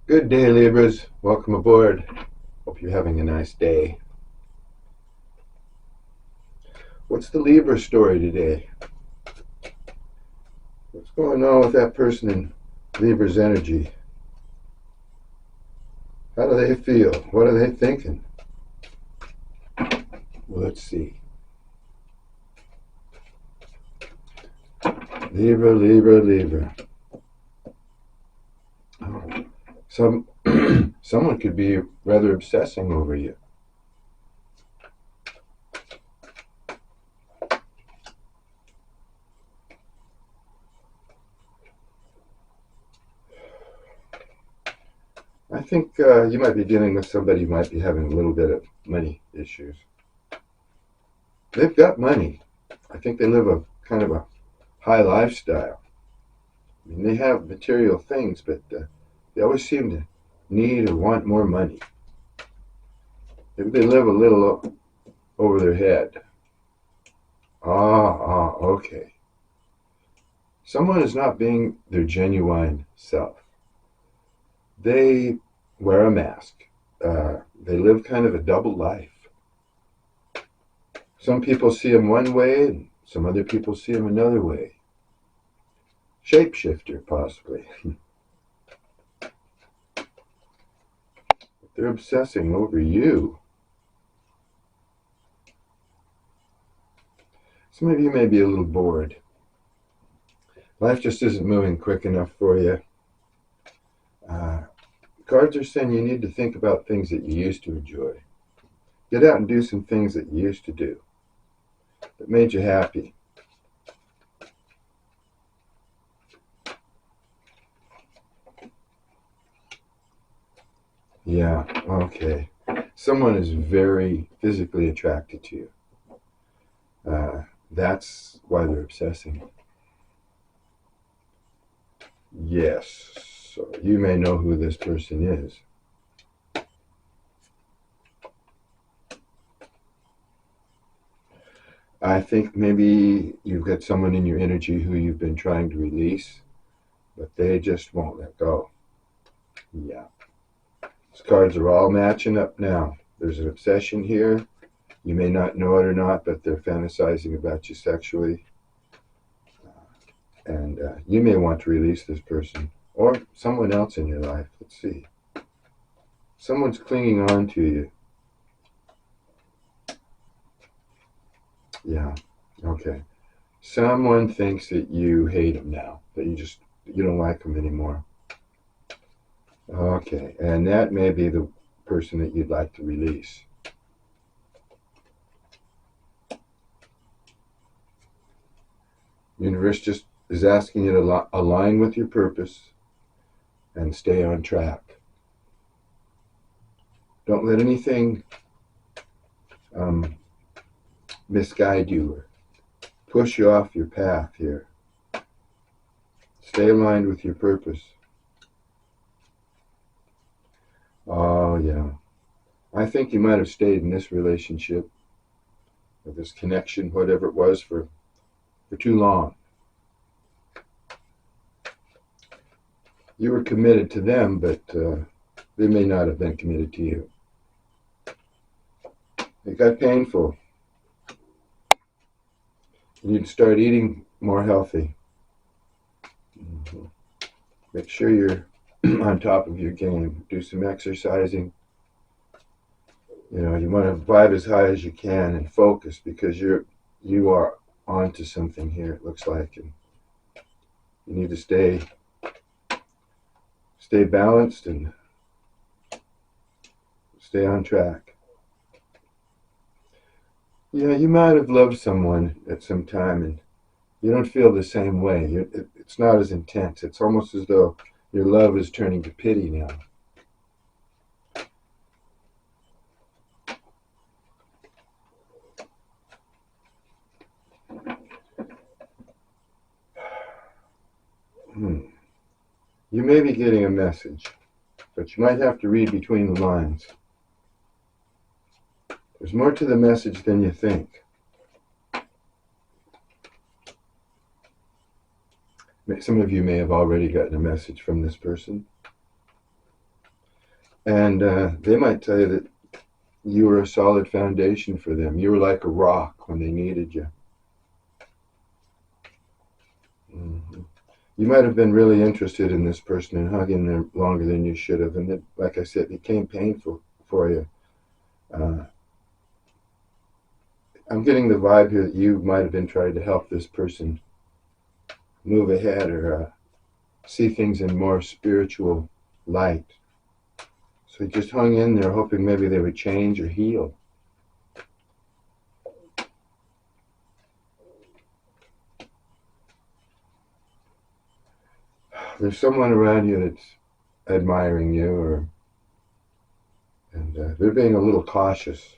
Good day, Libras. Welcome aboard. Hope you're having a nice day. What's the Libra story today? What's going on with that person in Libra's energy? How do they feel? What are they thinking? Well, let's see. Libra, Libra, Libra. Oh, someone could be rather obsessing over you. I think you might be dealing with somebody who might be having a little bit of money issues. They've got money. I think they live a kind of a high lifestyle. I mean, they have material things, but they always seem to need or want more money. Maybe they live a little over their head. Okay. Someone is not being their genuine self. They wear a mask. They live kind of a double life. Some people see them one way, and some other people see them another way. Shapeshifter, possibly. They're obsessing over you. Some of you may be a little bored. Life just isn't moving quick enough for you. Cards are saying you need to think about things that you used to enjoy. Get out and do some things that you used to do that made you happy. Yeah, okay. Someone is very physically attracted to you. That's why they're obsessing. Yes, so you may know who this person is. I think maybe you've got someone in your energy who you've been trying to release, but they just won't let go. Yeah. These cards are all matching up now. There's an obsession here. You may not know it or not, but they're fantasizing about you sexually. And you may want to release this person or someone else in your life. Let's see. Someone's clinging on to you. Yeah. Okay. Someone thinks that you hate them now, that you don't like them anymore. Okay. And that may be the person that you'd like to release. Universe just is asking you to align with your purpose and stay on track. Don't let anything misguide you or push you off your path here. Stay aligned with your purpose. Oh, yeah. I think you might have stayed in this relationship or this connection, whatever it was, for too long. You were committed to them, but they may not have been committed to you. It got painful. You need to start eating more healthy. Mm-hmm. Make sure you're on top of your game. Do some exercising. You know, you want to vibe as high as you can and focus, because you are onto something here, it looks like, and you need to stay balanced and stay on track. Yeah, you might have loved someone at some time and you don't feel the same way. It's not as intense. It's almost as though your love is turning to pity now. You may be getting a message, but you might have to read between the lines. There's more to the message than you think. Some of you may have already gotten a message from this person. And they might tell you that you were a solid foundation for them. You were like a rock when they needed you. Mm-hmm. You might have been really interested in this person and hung in there longer than you should have, and it, like I said, became painful for you. Uh, I'm getting the vibe here that you might have been trying to help this person move ahead or see things in more spiritual light. So you just hung in there hoping maybe they would change or heal. There's someone around you that's admiring you, and they're being a little cautious.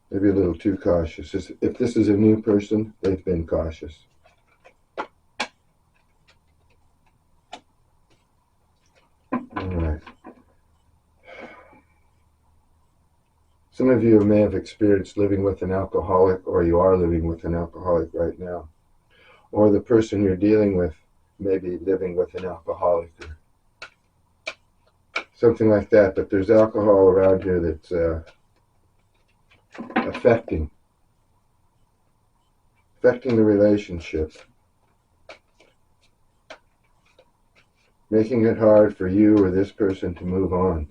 Maybe a little too cautious. If this is a new person, they've been cautious. All right. Some of you may have experienced living with an alcoholic, or you are living with an alcoholic right now. Or the person you're dealing with may be living with an alcoholic, or something like that. But there's alcohol around here that's affecting the relationship, making it hard for you or this person to move on.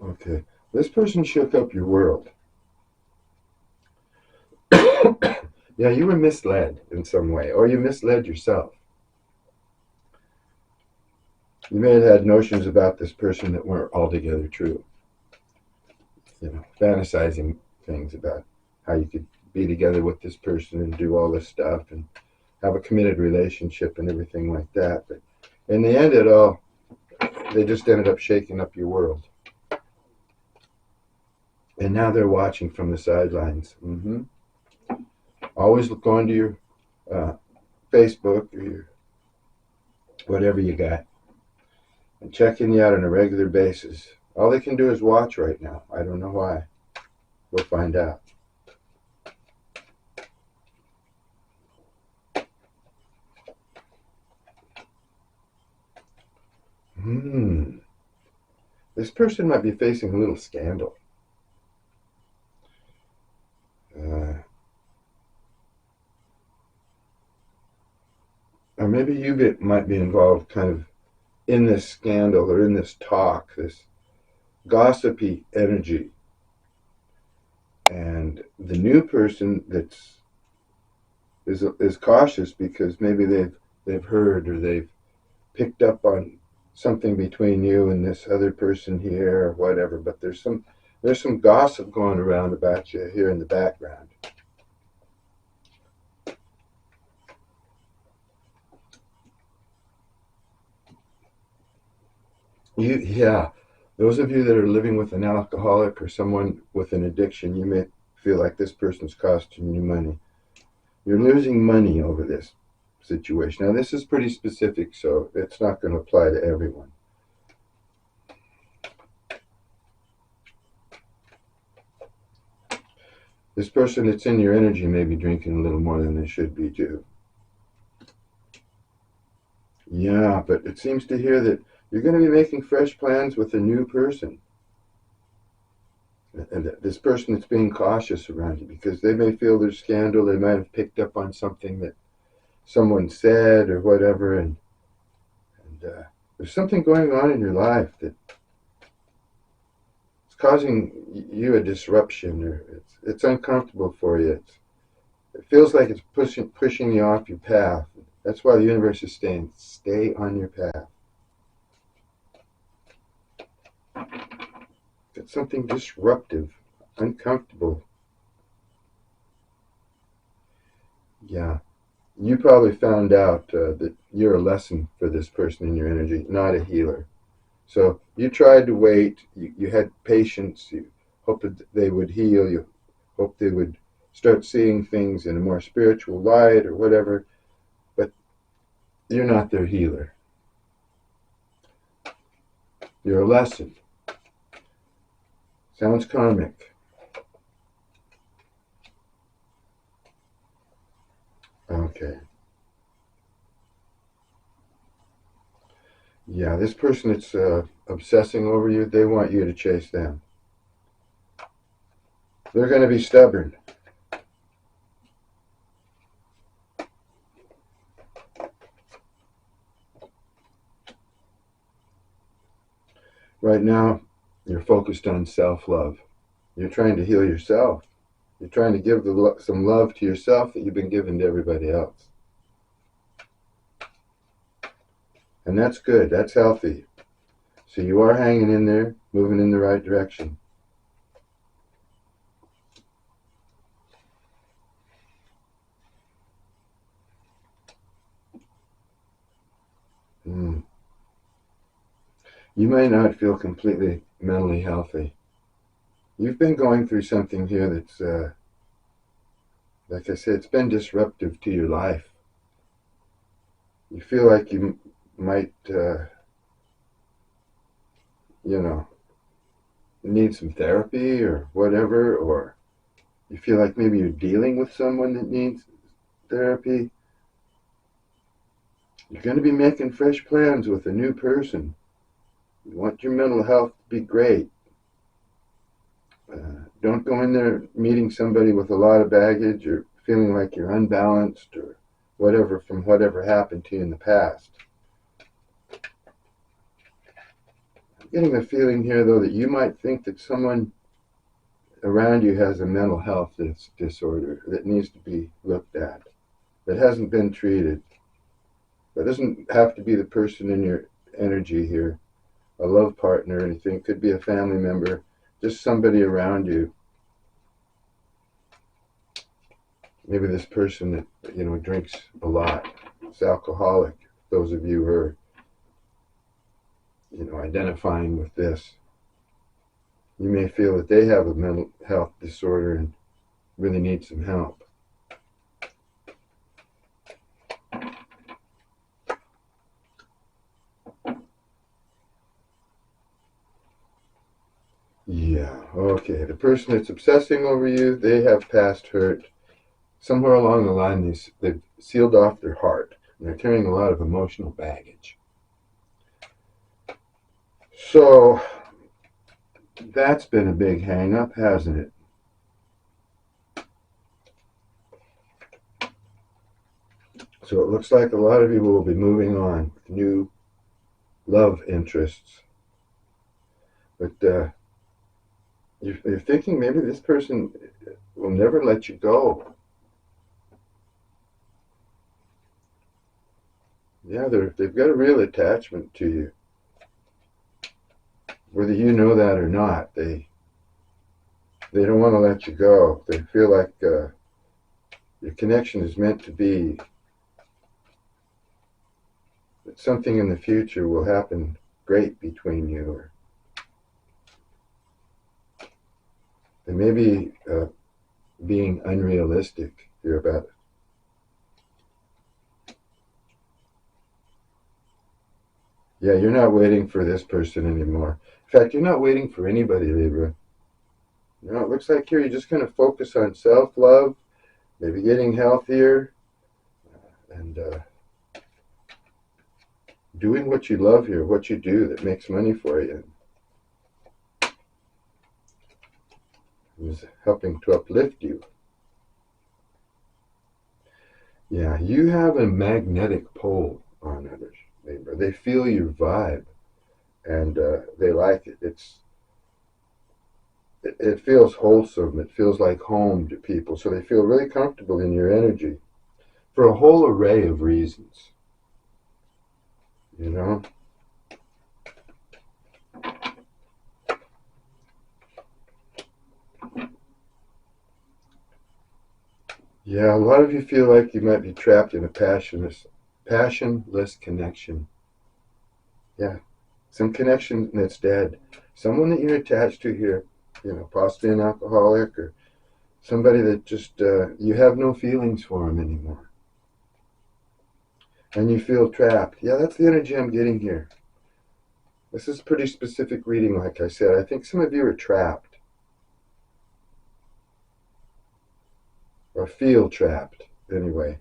Okay, this person shook up your world. Yeah, you were misled in some way, or you misled yourself. You may have had notions about this person that weren't altogether true. Fantasizing things about how you could be together with this person and do all this stuff and have a committed relationship and everything like that. But in the end, they just ended up shaking up your world. And now they're watching from the sidelines. Mm-hmm. Always go onto your Facebook or your whatever you got and checking you out on a regular basis. All they can do is watch right now. I don't know why. We'll find out. This person might be facing a little scandal. Or maybe you might be involved kind of in this scandal or in this talk, this gossipy energy. And the new person is cautious because maybe they've heard or they've picked up on something between you and this other person here or whatever. But there's some gossip going around about you here in the background. Yeah, those of you that are living with an alcoholic or someone with an addiction, you may feel like this person's costing you money. You're losing money over this situation. Now, this is pretty specific, so it's not going to apply to everyone. This person that's in your energy may be drinking a little more than they should be, too. Yeah, but it seems to hear that you're going to be making fresh plans with a new person. And this person that's being cautious around you because they may feel there's scandal. They might have picked up on something that someone said or whatever. And there's something going on in your life that's causing you a disruption, or it's uncomfortable for you. It feels like it's pushing you off your path. That's why the universe is saying, stay on your path. It's something disruptive, uncomfortable. Yeah. You probably found out that you're a lesson for this person in your energy, not a healer. So you tried to wait. You had patience. You hoped that they would heal. You hoped they would start seeing things in a more spiritual light or whatever. But you're not their healer. You're a lesson. Sounds karmic. Okay. Yeah, this person that's obsessing over you, they want you to chase them. They're going to be stubborn. Right now, you're focused on self-love. You're trying to heal yourself. You're trying to give some love to yourself that you've been giving to everybody else. And that's good. That's healthy. So you are hanging in there, moving in the right direction. Mm. You may not feel completely mentally healthy. You've been going through something here that's, like I said, it's been disruptive to your life. You feel like you might, need some therapy or whatever, or you feel like maybe you're dealing with someone that needs therapy. You're going to be making fresh plans with a new person. You want your mental health to be great. Don't go in there meeting somebody with a lot of baggage or feeling like you're unbalanced or whatever from whatever happened to you in the past. I'm getting the feeling here, though, that you might think that someone around you has a mental health disorder that needs to be looked at, that hasn't been treated. That doesn't have to be the person in your energy here, a love partner or anything. It could be a family member, just somebody around you. Maybe this person that, drinks a lot. It's alcoholic. Those of you who are, identifying with this. You may feel that they have a mental health disorder and really need some help. Yeah, okay. The person that's obsessing over you, they have past hurt. Somewhere along the line, they've sealed off their heart, and they're carrying a lot of emotional baggage. So, that's been a big hang-up, hasn't it? So it looks like a lot of you will be moving on with new love interests. But you're thinking maybe this person will never let you go. Yeah, they've got a real attachment to you. Whether you know that or not, they don't want to let you go. They feel like your connection is meant to be. That something in the future will happen great between you. Or they may be being unrealistic here about it. Yeah, you're not waiting for this person anymore. In fact, you're not waiting for anybody, Libra. It looks like here you're just going to focus on self-love, maybe getting healthier, and doing what you love here, what you do that makes money for you. Is helping to uplift you. Yeah, you have a magnetic pull on others, Libra. They feel your vibe, and they like it. It feels wholesome. It feels like home to people, so they feel really comfortable in your energy for a whole array of reasons. You know? Yeah, a lot of you feel like you might be trapped in a passionless connection. Yeah, some connection that's dead. Someone that you're attached to here, possibly an alcoholic or somebody that just, you have no feelings for him anymore. And you feel trapped. Yeah, that's the energy I'm getting here. This is a pretty specific reading, like I said. I think some of you are trapped. Or feel trapped, anyway.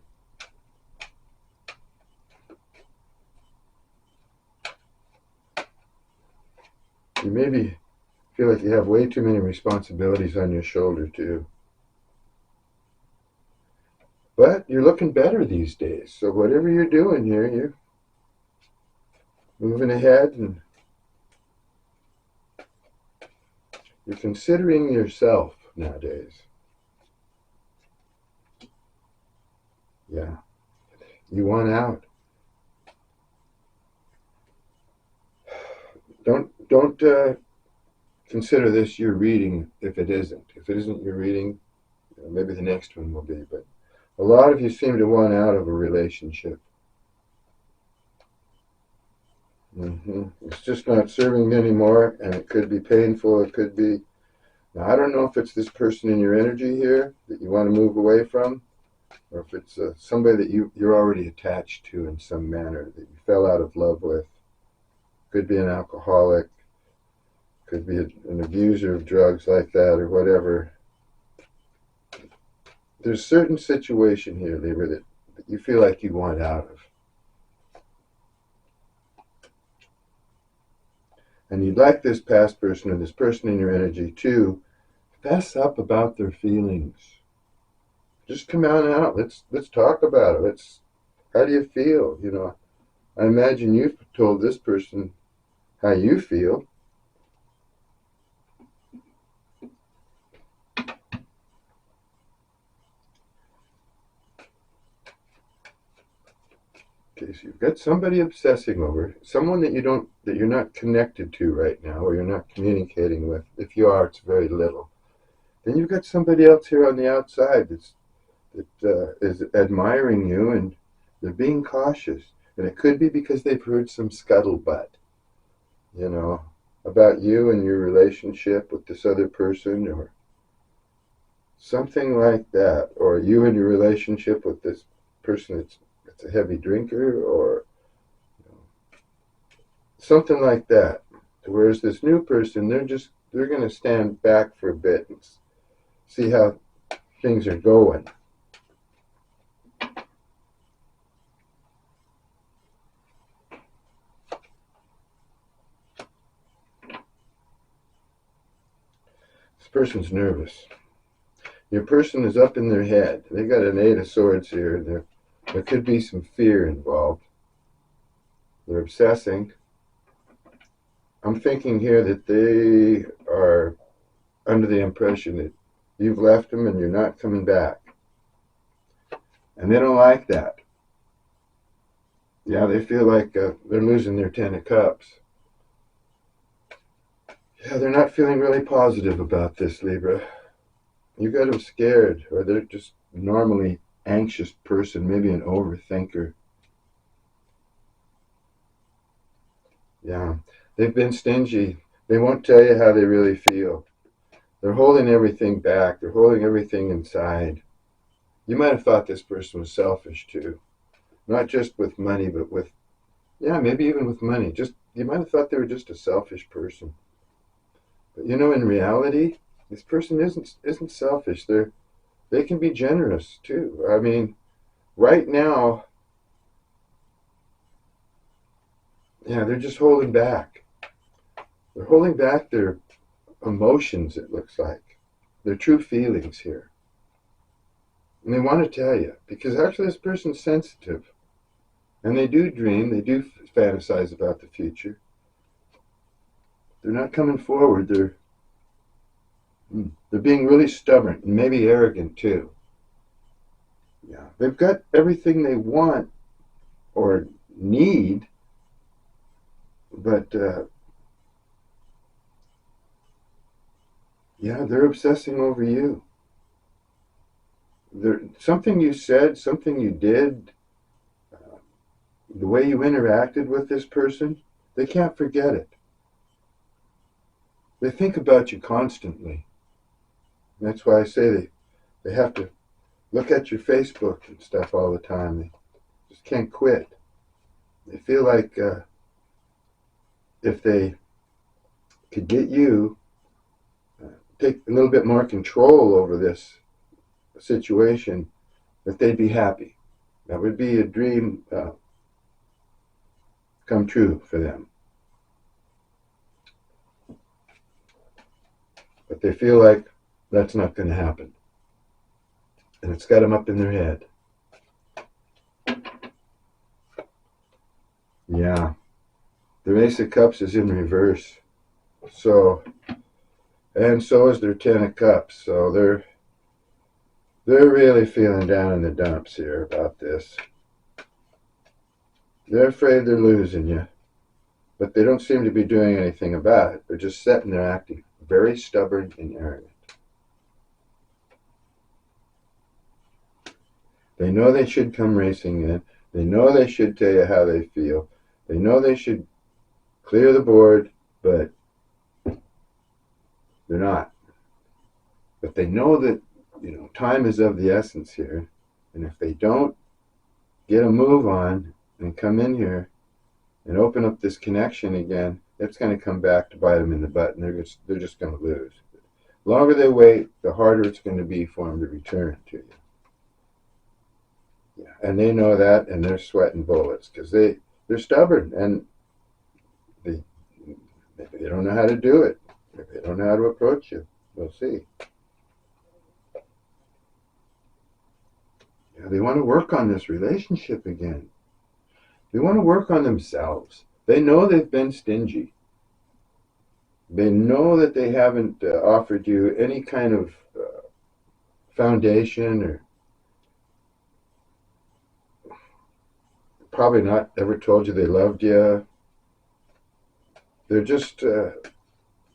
You maybe feel like you have way too many responsibilities on your shoulder too. But you're looking better these days. So whatever you're doing here, you're moving ahead and you're considering yourself nowadays. Yeah. You want out. Don't consider this your reading if it isn't. If it isn't your reading, maybe the next one will be. But a lot of you seem to want out of a relationship. It's just not serving anymore, and it could be painful. It could be. Now, I don't know if it's this person in your energy here that you want to move away from, or if it's somebody that you're already attached to in some manner that you fell out of love with. Could be an alcoholic, could be an abuser of drugs like that, or whatever. There's a certain situation here, Libra, that you feel like you want out of. And you'd like this past person or this person in your energy to fess up about their feelings. Just come out. Let's talk about it. How do you feel? I imagine you've told this person how you feel. Okay, so you've got somebody obsessing over, someone that you're not connected to right now, or you're not communicating with. If you are, it's very little. Then you've got somebody else here on the outside that is admiring you, and they're being cautious. And it could be because they've heard some scuttlebutt, about you and your relationship with this other person, or something like that, or you and your relationship with this person that's a heavy drinker, or something like that. Whereas this new person, they're going to stand back for a bit and see how things are going. This person's nervous. Your person is up in their head. They got an 8 of Swords here. There could be some fear involved. They're obsessing. I'm thinking here that they are under the impression that you've left them and you're not coming back. And they don't like that. Yeah, they feel like they're losing their 10 of Cups. Yeah, they're not feeling really positive about this, Libra. You got them scared, or they're just normally anxious person, maybe an overthinker. Yeah, they've been stingy. They won't tell you how they really feel. They're holding everything back. They're holding everything inside. You might have thought this person was selfish too. Not just with money, but maybe even with money. You might have thought they were just a selfish person. But in reality, this person isn't selfish. They can be generous too. I mean, right now, they're just holding back. They're holding back their emotions, it looks like. Their true feelings here. And they want to tell you, because actually this person's sensitive. And they do dream, they do fantasize about the future. They're not coming forward. They're being really stubborn and maybe arrogant too. Yeah, they've got everything they want or need, but they're obsessing over you. Something you said, something you did, the way you interacted with this person, they can't forget it. They think about you constantly. And that's why I say they have to look at your Facebook and stuff all the time. They just can't quit. They feel like if they could get you, take a little bit more control over this situation, that they'd be happy. That would be a dream come true for them. But they feel like that's not going to happen. And it's got them up in their head. Yeah. The Ace of Cups is in reverse. So, and so is their Ten of Cups. So they're really feeling down in the dumps here about this. They're afraid they're losing you, but they don't seem to be doing anything about it. They're just sitting there acting very stubborn and arrogant. They know they should come racing in. They know they should tell you how they feel. They know they should clear the board, but they're not. But they know that, time is of the essence here. And if they don't get a move on and come in here and open up this connection again, it's going to come back to bite them in the butt, and they're just going to lose. The longer they wait, the harder it's going to be for them to return to you. Yeah, and they know that, and they're sweating bullets because they're stubborn, and maybe they don't know how to do it. Maybe they don't know how to approach you. We'll see. Yeah, they want to work on this relationship again. They want to work on themselves. They know they've been stingy. They know that they haven't offered you any kind of foundation, or probably not ever told you they loved you. They're just,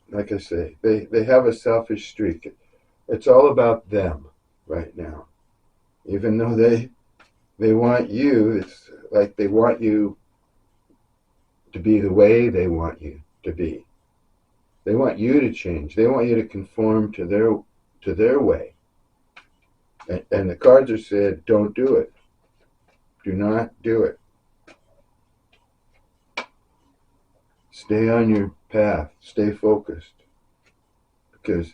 like I say, they have a selfish streak. It's all about them right now. Even though they want you, it's like they want you to be the way they want you to be. They want you to change. They want you to conform to their way. And the cards are said, don't do it. Do not do it. Stay on your path. Stay focused. Because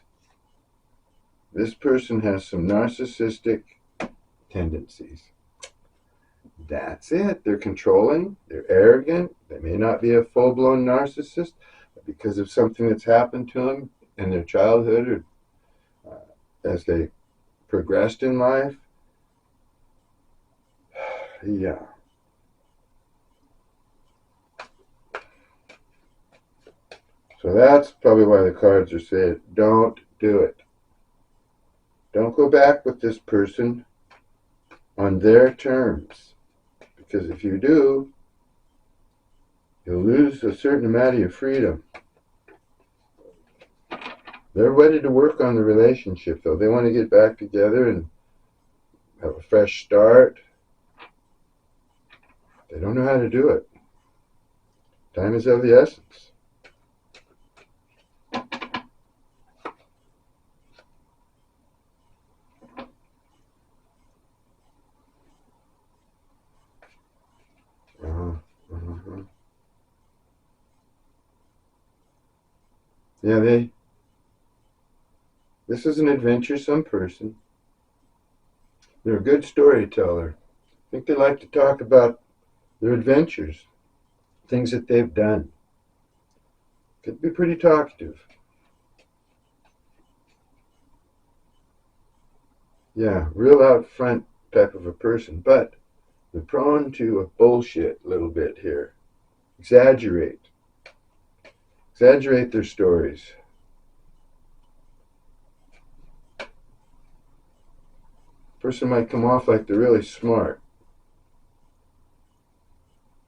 this person has some narcissistic tendencies. That's it. They're controlling. They're arrogant. They may not be a full-blown narcissist, but because of something that's happened to them in their childhood, or as they progressed in life. Yeah. So that's probably why the cards are saying, don't do it. Don't go back with this person on their terms. Because if you do, you'll lose a certain amount of your freedom. They're ready to work on the relationship, though. They want to get back together and have a fresh start. They don't know how to do it. Time is of the essence. Yeah, this is an adventuresome person. They're a good storyteller. I think they like to talk about their adventures, things that they've done. Could be pretty talkative. Yeah, real out front type of a person, but they're prone to bullshit a little bit here. Exaggerate their stories. Person might come off like they're really smart,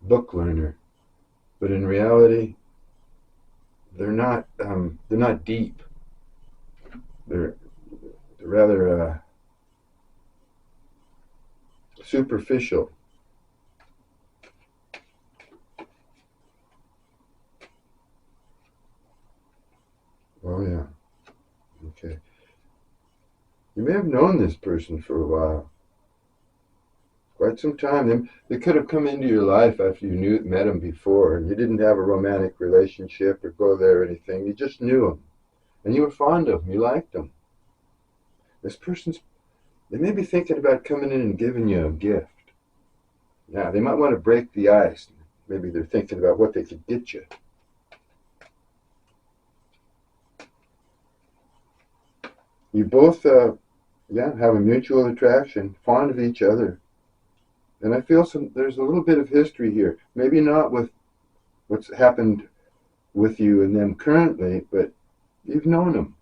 book learner, but in reality, they're not deep. They're rather superficial. Oh yeah. Okay. You may have known this person for a while. Quite some time. They could have come into your life after you met them before, and you didn't have a romantic relationship or go there or anything. You just knew them, and you were fond of them. You liked them. This they may be thinking about coming in and giving you a gift. Now, they might want to break the ice. Maybe they're thinking about what they could get you. You both, have a mutual attraction, fond of each other. And I feel there's a little bit of history here. Maybe not with what's happened with you and them currently, but you've known them.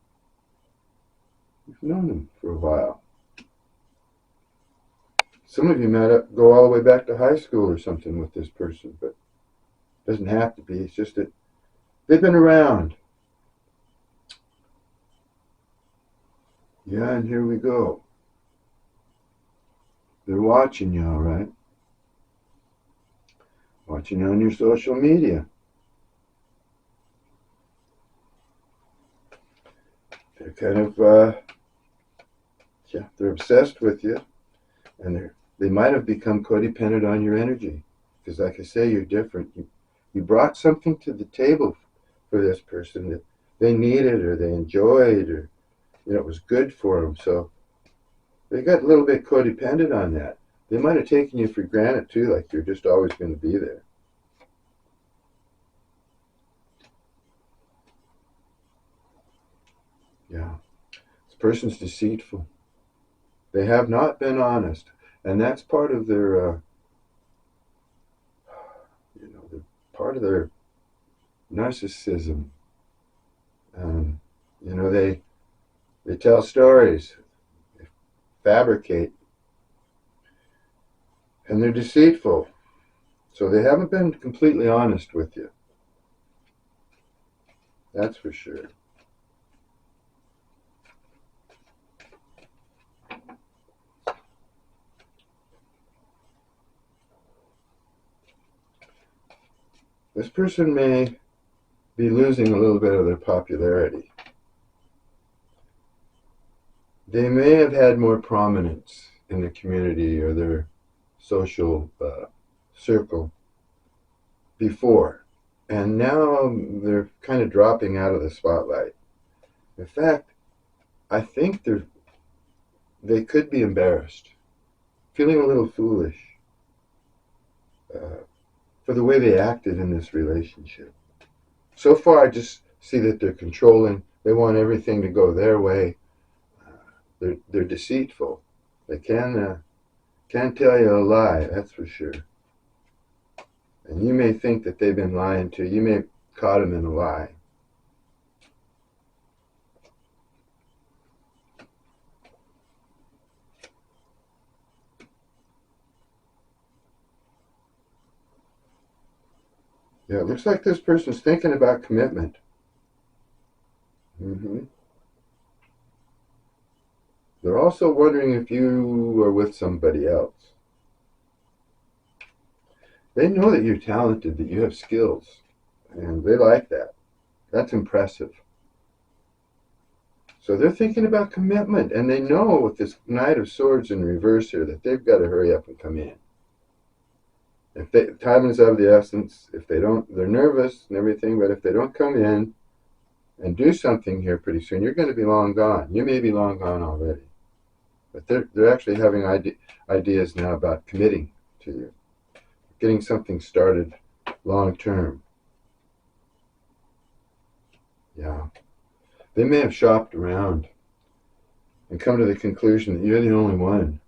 You've known them for a while. Some of you might go all the way back to high school or something with this person, but it doesn't have to be. It's just that they've been around. Yeah, and here we go. They're watching you, all right? Watching you on your social media. They're kind of, they're obsessed with you, and they might have become codependent on your energy. Because like I say, you're different. You brought something to the table for this person that they needed or they enjoyed or, it was good for them. So they got a little bit codependent on that. They might have taken you for granted too, like you're just always going to be there. Yeah. This person's deceitful. They have not been honest. And that's part of their, part of their narcissism. They tell stories, they fabricate, and they're deceitful. So they haven't been completely honest with you. That's for sure. This person may be losing a little bit of their popularity. They may have had more prominence in the community or their social circle before, and now they're kind of dropping out of the spotlight. In fact, I think they could be embarrassed, feeling a little foolish for the way they acted in this relationship. So far, I just see that they're controlling. They want everything to go their way. They're deceitful. They can't tell you a lie, that's for sure. And you may think that they've been lying to you. You may have caught them in a lie. Yeah, it looks like this person's thinking about commitment. They're also wondering if you are with somebody else. They know that you're talented, that you have skills, and they like that. That's impressive. So they're thinking about commitment, and they know with this Knight of Swords in reverse here that they've got to hurry up and come in. Time is of the essence. If they don't, they're nervous and everything, but if they don't come in and do something here pretty soon, you're going to be long gone. You may be long gone already. But they're actually having ideas now about committing to you, getting something started long term. Yeah. They may have shopped around and come to the conclusion that you're the only one.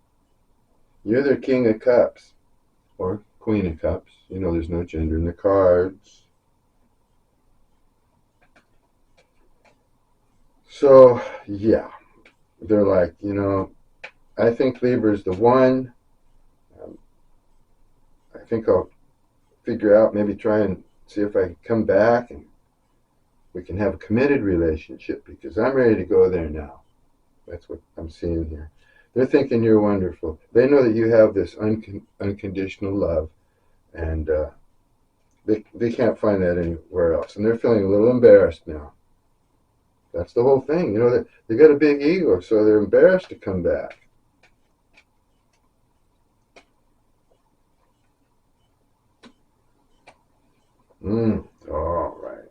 You're their King of Cups or Queen of Cups. There's no gender in the cards. So, yeah. They're like, I think Libra is the one. I think I'll figure out, maybe try and see if I can come back and we can have a committed relationship because I'm ready to go there now. That's what I'm seeing here. They're thinking you're wonderful. They know that you have this unconditional love, and they can't find that anywhere else. And they're feeling a little embarrassed now. That's the whole thing. They got a big ego, so they're embarrassed to come back. All right.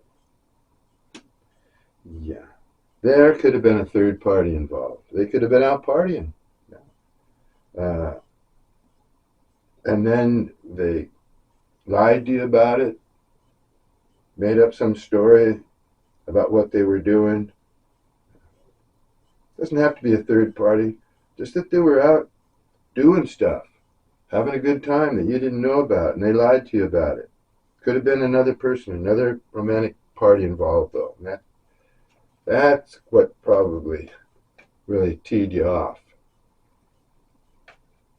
Yeah. There could have been a third party involved. They could have been out partying. And then they lied to you about it, made up some story about what they were doing. Doesn't have to be a third party. Just that they were out doing stuff, having a good time that you didn't know about, and they lied to you about it. Could have been another person, another romantic party involved, though. And that's what probably really teed you off.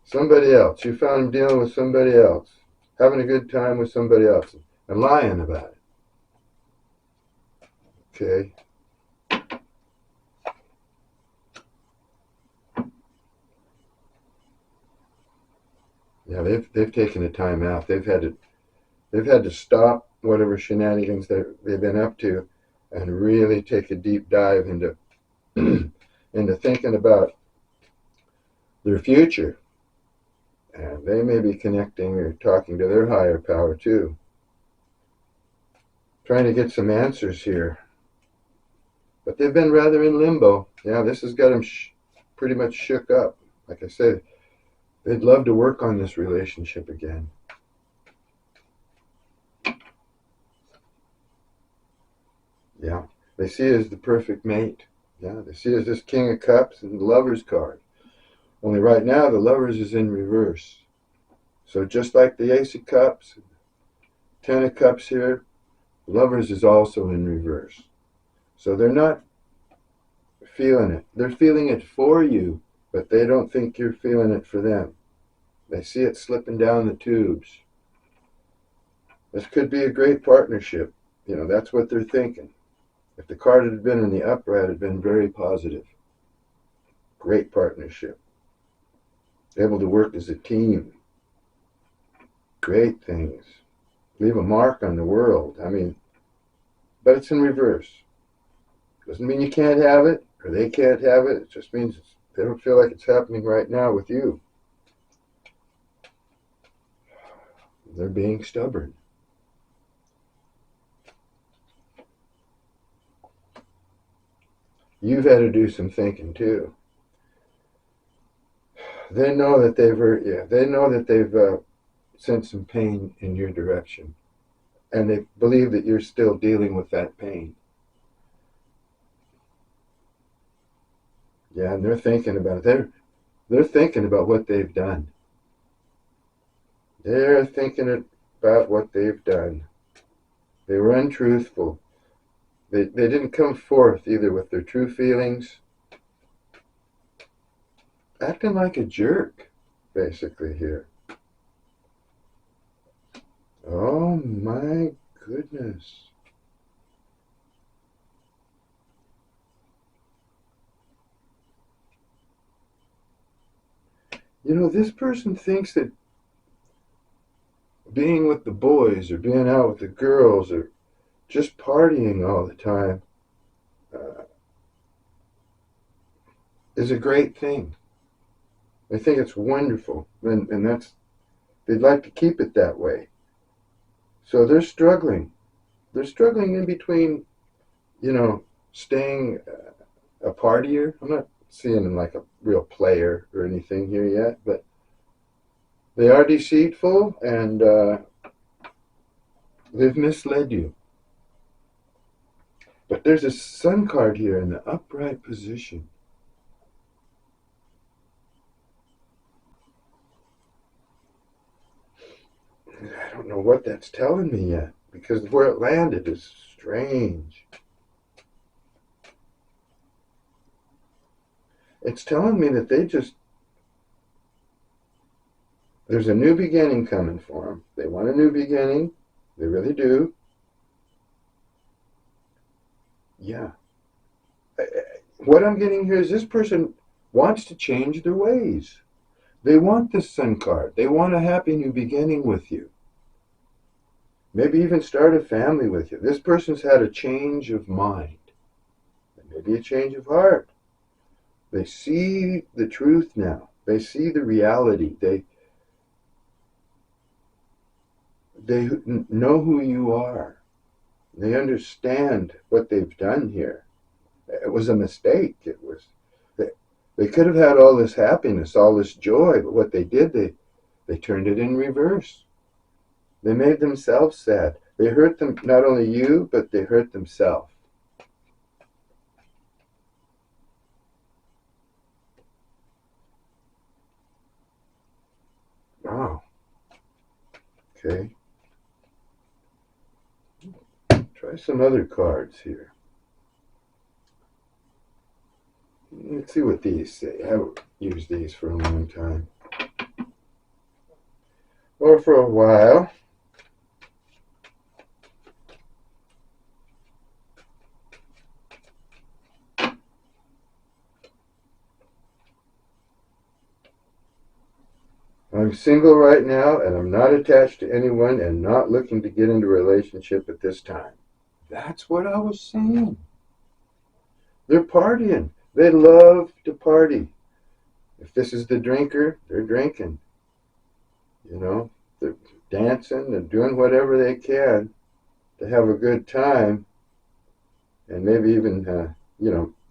Somebody else. You found him dealing with somebody else, having a good time with somebody else, and lying about it. Okay? Yeah, they've taken a time out. They've had to stop whatever shenanigans they've been up to, and really take a deep dive into into thinking about their future. And they may be connecting or talking to their higher power too, trying to get some answers here. But they've been rather in limbo. Yeah, this has got them pretty much shook up. Like I said, they'd love to work on this relationship again. Yeah, they see it as the perfect mate. Yeah, they see it as this King of Cups and the Lover's card. Only right now, the Lovers is in reverse. So just like the Ace of Cups, Ten of Cups here, Lovers is also in reverse. So they're not feeling it. They're feeling it for you, but they don't think you're feeling it for them. They see it slipping down the tubes. This could be a great partnership. You know, that's what they're thinking. If the card had been in the upright, it had been very positive. Great partnership. Able to work as a team. Great things. Leave a mark on the world. I mean, but it's in reverse. Doesn't mean you can't have it, or they can't have it. It just means they don't feel like it's happening right now with you. They're being stubborn. You've had to do some thinking too. They know that they've hurt you. They know that they've sent some pain in your direction, and they believe that you're still dealing with that pain. Yeah, and they're thinking about it. They're thinking about what they've done. They're thinking about what they've done. They were untruthful. They didn't come forth either with their true feelings. Acting like a jerk, basically, here. Oh my goodness. You know, this person thinks that being with the boys or being out with the girls or just partying all the time is a great thing. They think it's wonderful, and they'd like to keep it that way. So they're struggling. They're struggling in between, staying a partier. I'm not seeing them like a real player or anything here yet, but they are deceitful, and they've misled you. But there's a sun card here in the upright position. I don't know what that's telling me yet, because where it landed is strange. It's telling me that there's a new beginning coming for them. They want a new beginning. They really do. Yeah. What I'm getting here is this person wants to change their ways. They want this sun card. They want a happy new beginning with you. Maybe even start a family with you. This person's had a change of mind. Maybe a change of heart. They see the truth now. They see the reality. They know who you are. They understand what they've done here. It was a mistake. They could have had all this happiness, all this joy, but what they did, they turned it in reverse. They made themselves sad. They hurt them, not only you, but they hurt themselves. Okay. Try some other cards here. Let's see what these say. I haven't used these for a long time. Or for a while. I'm single right now, and I'm not attached to anyone and not looking to get into a relationship at this time. That's what I was saying. They're partying. They love to party. If this is the drinker, they're drinking. You know, they're dancing, they're doing whatever they can to have a good time, and maybe even,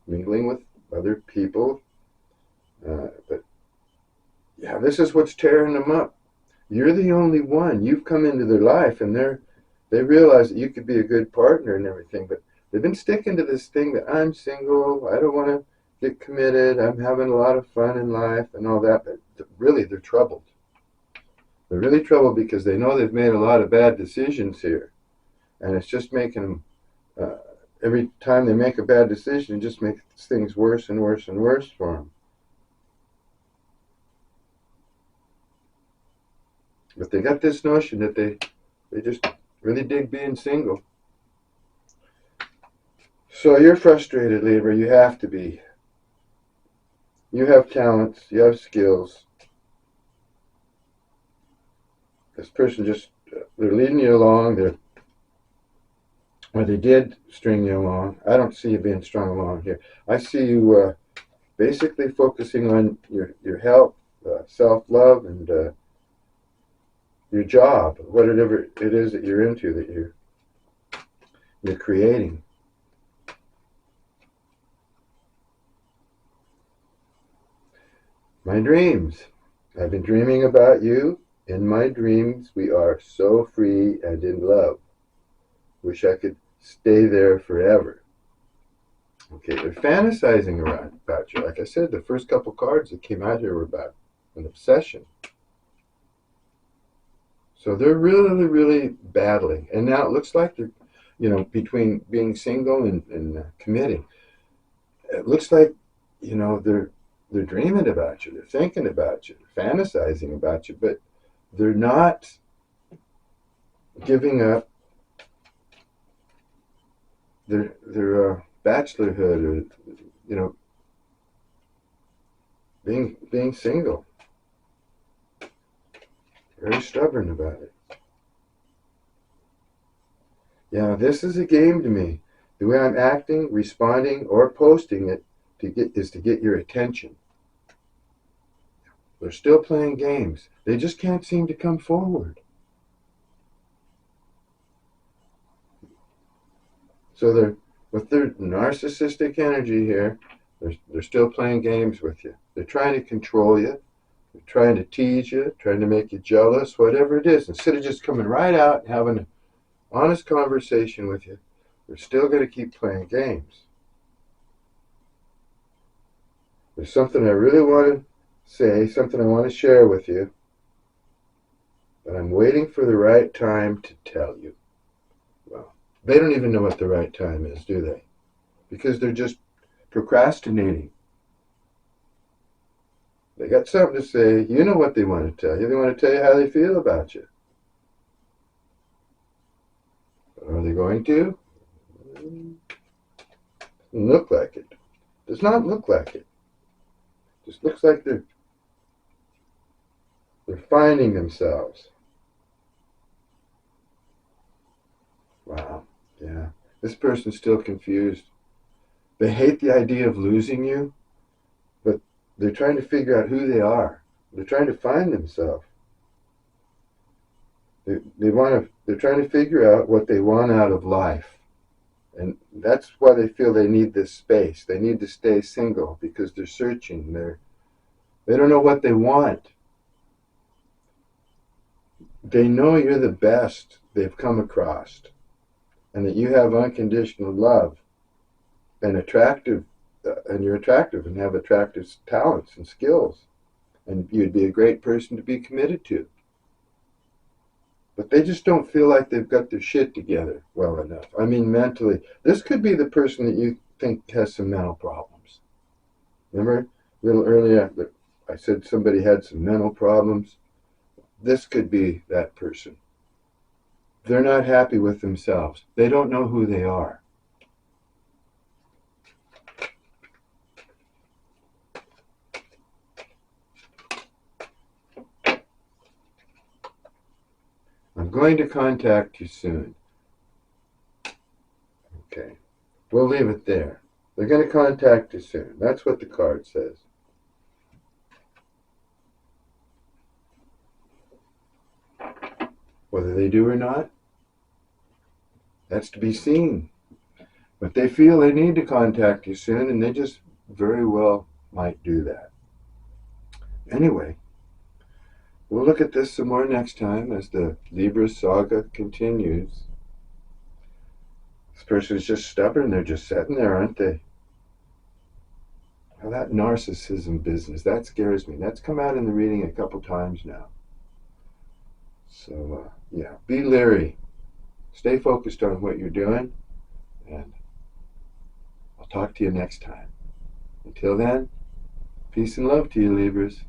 mingling with other people. But yeah, this is what's tearing them up. You're the only one. You've come into their life, and they realize that you could be a good partner and everything, but they've been sticking to this thing that I'm single, I don't want to get committed, I'm having a lot of fun in life and all that, but really they're troubled. They're really troubled because they know they've made a lot of bad decisions here, and it's just making them, every time they make a bad decision, it just makes things worse and worse and worse for them. But they got this notion that they just really dig being single. So you're frustrated, Libra. You have to be. You have talents. You have skills. This person just, they're leading you along. They did string you along. I don't see you being strung along here. I see you basically focusing on your health, self-love, and your job, whatever it is that you're into, that you're creating. My dreams. I've been dreaming about you. In my dreams, we are so free and in love. Wish I could stay there forever. Okay, they're fantasizing about you. Like I said, the first couple cards that came out here were about an obsession. So they're really, really battling. And now it looks like they're, between being single and committing. It looks like, they're dreaming about you. They're thinking about you. They're fantasizing about you. But they're not giving up their bachelorhood, or, being single. Very stubborn about it. Yeah, this is a game to me. The way I'm acting, responding, or posting it is to get your attention. They're still playing games. They just can't seem to come forward. So they're, with their narcissistic energy here, they're still playing games with you. They're trying to control you. They're trying to tease you, trying to make you jealous, whatever it is. Instead of just coming right out and having an honest conversation with you, they're still going to keep playing games. There's something I really want to say, something I want to share with you, but I'm waiting for the right time to tell you. Well, they don't even know what the right time is, do they? Because they're just procrastinating. They got something to say. You know what they want to tell you. They want to tell you how they feel about you. Are they going to? Doesn't look like it. Does not look like it. Just looks like they're finding themselves. Wow. Yeah. This person's still confused. They hate the idea of losing you, but they're trying to figure out who they are. They're trying to find themselves. They're trying to figure out what they want out of life. And that's why they feel they need this space. They need to stay single because they're searching. They don't know what they want. They know you're the best they've come across, and that you have unconditional love and you're attractive and have attractive talents and skills, and you'd be a great person to be committed to. but they just don't feel like they've got their shit together well enough. I mean, mentally. This could be the person that you think has some mental problems. Remember a little earlier that I said somebody had some mental problems? This could be that person. They're not happy with themselves. They don't know who they are. I'm going to contact you soon. Okay. We'll leave it there. They're going to contact you soon. That's what the card says. Whether they do or not, that's to be seen. But they feel they need to contact you soon, and they just very well might do that. Anyway, we'll look at this some more next time as the Libra saga continues. This person's just stubborn. They're just sitting there, aren't they? Now that narcissism business, that scares me. That's come out in the reading a couple times now. So, yeah, be leery. Stay focused on what you're doing, and I'll talk to you next time. Until then, peace and love to you, Libras.